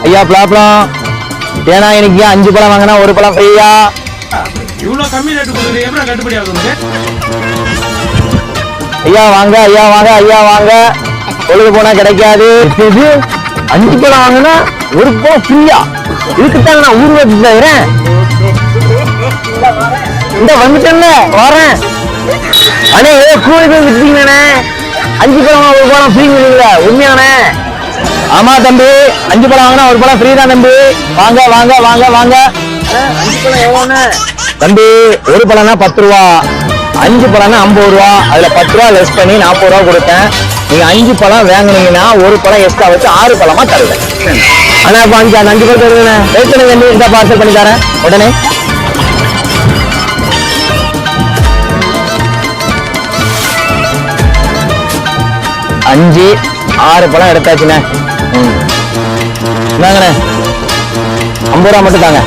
ஐயா பலாப்பழம் ஏன்னா இன்னைக்கு 5 பழம் வாங்கினா 1 பழம் ஃப்ரீயா? இவ்வளவு கம்மி ரேட்டு கொடுக்குறீங்க, எப்படி கட்டுப்படி ஆகுது? ஐயா வாங்க ஐயா வாங்க ஐயா வாங்க, பொழுது போனா கிடைக்காது. 5 பழம் வாங்கினா 1 பழம் ஃப்ரீயா? இதுக்குத்தாங்க நான் ஊர் வச்சு தரேன். இந்த வந்துட்டேன்ல வரேன். அண்ணே கூலிக்கு விட்டுட்டீங்கண்ணே, 5 பழம் 1 பழம் ஃப்ரீ உண்மையானே? ஆமா தம்பி, 5 பழம் வாங்கினா 1 பழம் ஃப்ரீ தான் தம்பி. வாங்க வாங்க வாங்க வாங்க. 5 பழம் எவ்வளோண்ணே தம்பி? 1 பழம்னா 10 ரூபா, 5 பழம்னா 50 ரூபா. அதுல 10 ரூபா லெஸ் பண்ணி 40 ரூபா கொடுத்தேன். நீங்க 5 பழம் வாங்கினீங்கன்னா 1 பழம் எக்ஸ்ட்ரா வச்சு 6 பழமா தருவேன். ஆனா இப்ப 5 பழம் தருவேன். வெயிட் பண்ண வேண்டிய இந்த பார்சல் பண்ணி தரேன் உடனே. 5 6 பழம் எடுத்தாச்சுண்ணே. இந்தாங்கண்ணே 50 ரூபா மட்டும் தாங்க.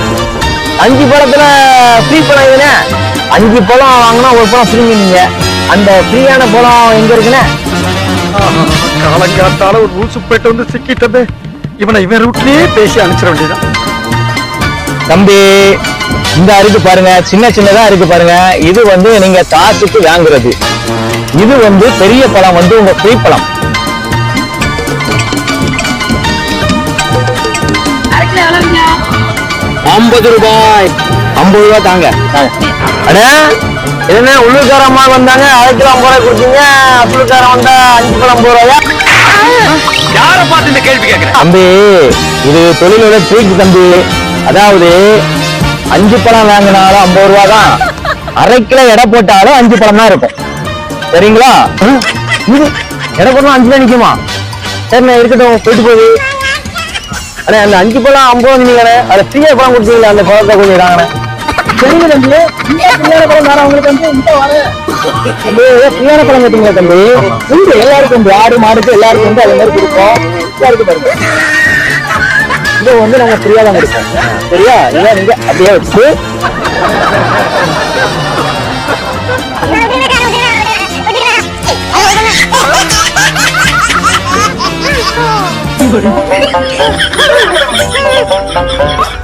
5 பழத்துல ஃப்ரீ பழம் இதுண்ணே. 5 பழம் வாங்கினா 1 பழம் ஃப்ரீங்க. நீங்க அந்த ஃப்ரீயான பழம் எங்க இருக்குண்ணே? காலங்காத்தால ஒரு ரூல்ஸ் போயிட்டு வந்து சிக்கிட்டது. இவன் ரூட்லயே பேசி அனுப்பிச்சிட வேண்டியதான். தம்பி இந்த இருக்கு பாருங்க, சின்ன சின்னதா இருக்கு பாருங்க. இது வந்து நீங்க காசுக்கு வாங்குறது. இது வந்து பெரிய பழம் வந்து உங்க ஃப்ரீ பழம். 50 ரூபாய். 50 ரூபாய் தாங்க. அண்ணா என்ன உள்ளூர்காரம்மா வந்தாங்க, 1 கிலோ 50 ரூபாய் கொடுத்தீங்க. உள்ளூர்காரம் வந்தா 5 கிலோ 50 ரூபாயா? யார பார்த்து இந்த கேள்வி கேட்கிறேன்? தம்பி இது தொழிலோட ட்ரீட் தம்பி. அதாவது 5 பழம் வாங்கினாலும் 50 ரூபா தான். 1/2 கிலோ எடை போட்டாலும் 5 பழம் தான் இருக்கும். சரிங்களா? எடை போட்டா 5 தான் நிக்குமா? சரிண்ணே இருக்கட்டும், போயிட்டு போகுது. அண்ணே அந்த 5 பழம் 50 நீங்க அதை ஃப்ரீயா பழம் கொடுத்தீங்களா? அந்த பழத்தை கொஞ்சம் தாங்கண்ணே. சரிங்க தம்பி, ஃப்ரீயான பழம் வேற உங்களுக்கு வந்து இந்த வரேன். ஃப்ரீயான பழம் கேட்டீங்களா தம்பி? உண்டு எல்லாருக்கும் உண்டு, ஆடு மாடுக்கு எல்லாருக்கும் வந்து அதே மாதிரி கொடுப்போம். எல்லாருக்கும் பாருங்க, இதை வந்து நாங்க ஃப்ரீயா தான் கொடுப்போம். சரியா? இல்லை நீங்க அப்படியே வச்சு Ha ha ha ha!